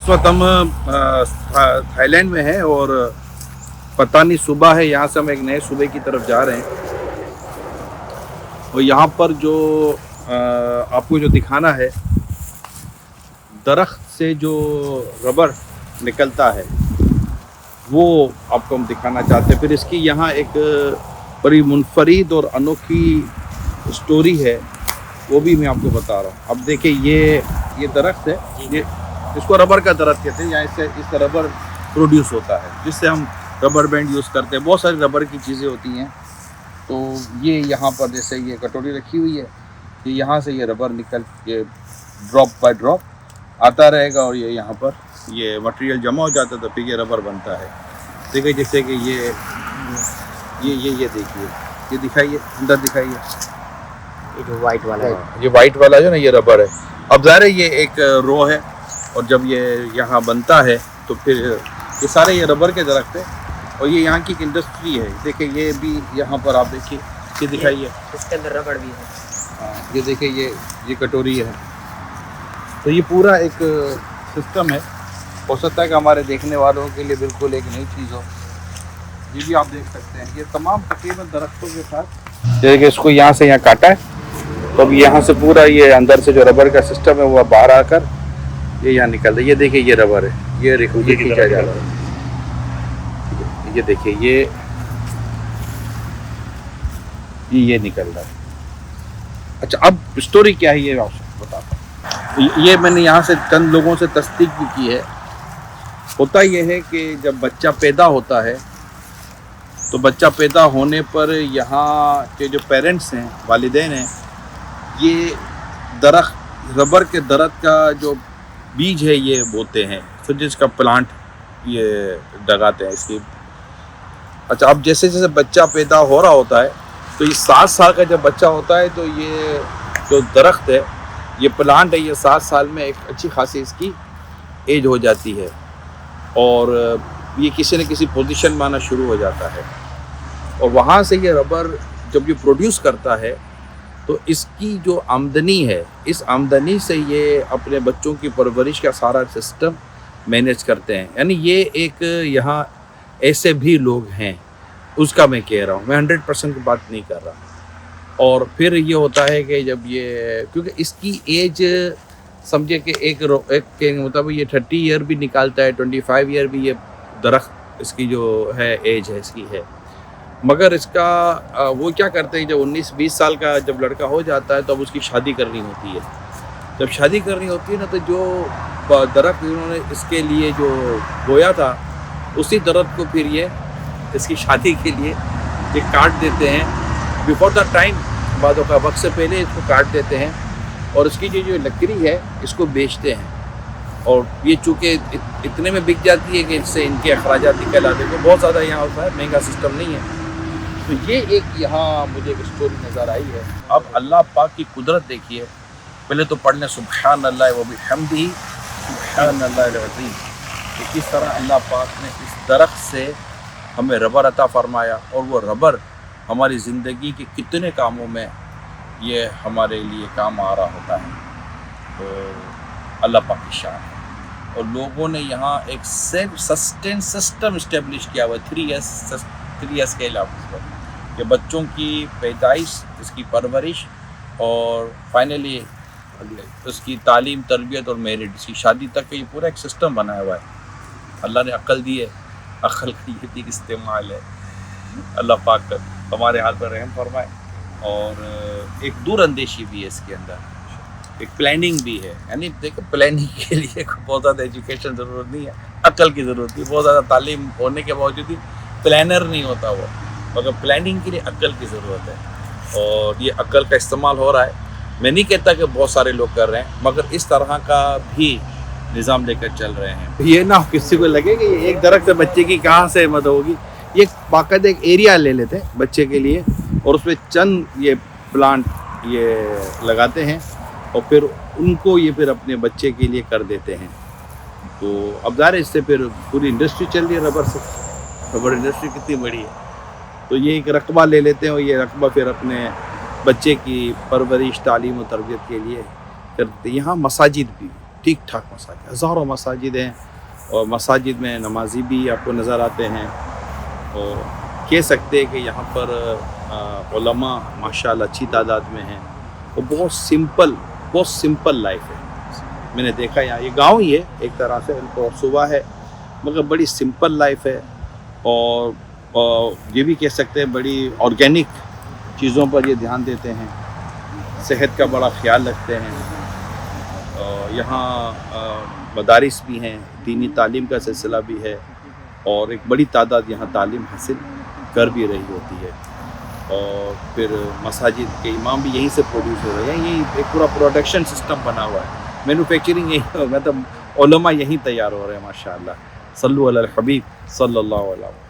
वक्त हम थाईलैंड में हैं और पता नहीं सुबह है, यहाँ से हम एक नए सूबे की तरफ जा रहे हैं। और यहाँ पर जो आपको जो दिखाना है, दरख्त से जो रबर निकलता है वो आपको हम दिखाना चाहते हैं। फिर इसकी यहाँ एक बड़ी मुनफरिद और अनोखी स्टोरी है, वो भी मैं आपको बता रहा हूँ। अब देखिए ये दरख्त है, ये इसको रबर का दरख्त कहते हैं। यहाँ से इसका रबर प्रोड्यूस होता है जिससे हम रबर बैंड यूज़ करते हैं। बहुत सारी रबर की चीज़ें होती हैं। तो ये यहाँ पर जैसे ये कटोरी रखी हुई है, ये यहाँ से ये रबर निकल के ड्रॉप बाय ड्रॉप आता रहेगा और ये यहाँ पर ये मटेरियल जमा हो जाता है, तो फिर ये रबर बनता है। देखिए जैसे कि ये देखिए, ये दिखाइए, अंदर दिखाइए, जो वाइट वाला है, ये वाइट वाला जो ना ये रबर है। अब ज़ाहिर है ये एक रो है और जब ये यहाँ बनता है तो फिर ये सारे ये रबर के दरख्त है और ये यहाँ की एक इंडस्ट्री है। देखिए ये भी यहाँ पर आप देखिए, ये दिखाइए, इसके अंदर रबड़ भी है। हाँ, ये देखिए ये कटोरी है। तो ये पूरा एक सिस्टम है। हो सकता है कि हमारे देखने वालों के लिए बिल्कुल एक नई चीज़ हो। ये भी आप देख सकते हैं, ये तमाम तकरीबन दरख्तों के साथ जैसे कि इसको यहाँ से यहाँ काटा है, तो अब यहाँ से पूरा ये अंदर से जो रबर का सिस्टम है वो बाहर आकर ये यहाँ निकल रहा है। ये देखिए ये रबर है, ये खींचा जा रहा है। ये देखिए ये निकल रहा है। अच्छा, अब स्टोरी क्या है ये आपको बताता हूँ। ये मैंने यहाँ से चंद लोगों से तस्दीक भी की है। होता ये है कि जब बच्चा पैदा होता है तो बच्चा पैदा होने पर यहाँ के जो पेरेंट्स हैं, वालिदैन हैं, ये रबर के दरख्त का जो बीज है ये बोते हैं, फिर जिसका प्लांट ये लगाते हैं इसकी। अच्छा, अब जैसे जैसे बच्चा पैदा हो रहा होता है तो ये 7 साल का जब बच्चा होता है तो ये जो दरख्त है, ये प्लांट है, ये 7 साल में एक अच्छी खासी इसकी एज हो जाती है और ये किसी न किसी पोजीशन में आना शुरू हो जाता है। और वहाँ से ये रबर जब ये प्रोड्यूस करता है तो इसकी जो आमदनी है, इस आमदनी से ये अपने बच्चों की परवरिश का सारा सिस्टम मैनेज करते हैं। यानी ये एक यहाँ ऐसे भी लोग हैं, उसका मैं कह रहा हूँ, मैं 100% की बात नहीं कर रहा। और फिर ये होता है कि जब ये, क्योंकि इसकी एज समझे कि एक के मतलब ये 30 ईयर भी निकालता है, 25 ईयर भी ये दरख्त इसकी जो है एज है इसकी है। मगर इसका वो क्या करते हैं, जब 19-20 साल का जब लड़का हो जाता है तो अब उसकी शादी करनी होती है। जब शादी करनी होती है ना, तो जो दरख्त इन्होंने इसके लिए जो बोया था, उसी दरख्त को फिर ये इसकी शादी के लिए ये काट देते हैं बिफोर द टाइम, बाद का वक्त से पहले इसको काट देते हैं और इसकी जो लकड़ी है इसको बेचते हैं। और ये चूँकि इतने में बिक जाती है कि इससे इनके अखराजात निकल आते हैं, बहुत ज़्यादा यहाँ होता है, महंगा सिस्टम नहीं है। तो ये एक यहाँ मुझे एक स्टोरी नज़र आई है। अब अल्लाह पाक की कुदरत देखिए। पहले तो पढ़ लें सुब्हान अल्लाह व बिहम्दिही सुब्हान अल्लाहिल अज़ीम। तो किस तरह अल्लाह पाक ने इस दरख्त से हमें रबर अता फरमाया और वो रबर हमारी ज़िंदगी के कितने कामों में ये हमारे लिए काम आ रहा होता है। तो अल्लाह पाक की शान है। और लोगों ने यहाँ एक सेल्फ सस्टेन सिस्टम इस्टेब्लिश किया हुआ है 3S के अलावा, कि बच्चों की पैदाइश, इसकी परवरिश और फाइनली उसकी तालीम, तरबियत और मेरिट, इसकी शादी तक का ये पूरा एक सिस्टम बनाया हुआ है। अल्लाह ने अक्ल दी है, अक्ल का ये भी इस्तेमाल है। अल्लाह पाक हमारे हाल पर रहम फरमाए। और एक दूर अंदेशी भी है इसके अंदर, एक प्लानिंग भी है। यानी देखो, प्लानिंग के लिए बहुत ज़्यादा एजुकेशन ज़रूरत नहीं है, अक्ल की ज़रूरत है। बहुत ज़्यादा तालीम होने के बावजूद भी प्लानर नहीं होता वो, मगर प्लानिंग के लिए अक्ल की ज़रूरत है। और ये अक्ल का इस्तेमाल हो रहा है। मैं नहीं कहता कि बहुत सारे लोग कर रहे हैं, मगर इस तरह का भी निज़ाम लेकर चल रहे हैं। ये ना किसी को लगे कि एक दरख्त से बच्चे की कहाँ से मदद होगी। ये बाकायदा एक एरिया ले लेते हैं बच्चे के लिए और उसमें चंद ये प्लांट ये लगाते हैं और फिर उनको ये फिर अपने बच्चे के लिए कर देते हैं। तो अब ज़ाहिर है इससे फिर पूरी इंडस्ट्री चल रही है रबर से। रबर इंडस्ट्री कितनी बड़ी है। तो ये एक रकबा ले लेते हैं और ये रकबा फिर अपने बच्चे की परवरिश, तालीम और तरबियत के लिए करते हैं। यहाँ मसाजिद भी ٹھیک ٹھاک مساجد، ہزاروں مساجد ہیں، اور مساجد میں نمازی بھی آپ کو نظر آتے ہیں، اور کہہ سکتے ہیں کہ یہاں پر علماء ماشاءاللہ اچھی تعداد میں ہیں، اور بہت سمپل لائف ہے. میں نے دیکھا یہاں یہ گاؤں ہی ہے ایک طرح سے، ان کو صبح ہے مگر بڑی سمپل لائف ہے، اور یہ بھی کہہ سکتے ہیں بڑی آرگینک چیزوں پر یہ دھیان دیتے ہیں، صحت کا بڑا خیال رکھتے ہیں. یہاں مدارس بھی ہیں، دینی تعلیم کا سلسلہ بھی ہے، اور ایک بڑی تعداد یہاں تعلیم حاصل کر بھی رہی ہوتی ہے. اور پھر مساجد کے امام بھی یہیں سے پروڈیوس ہو رہے ہیں، یہیں ایک پورا پروڈکشن سسٹم بنا ہوا ہے، مینوفیکچرنگ یہی، مطلب علماء یہیں تیار ہو رہے ہیں ماشاءاللہ. صلو علی الحبیب صلی اللہ علیہ وسلم.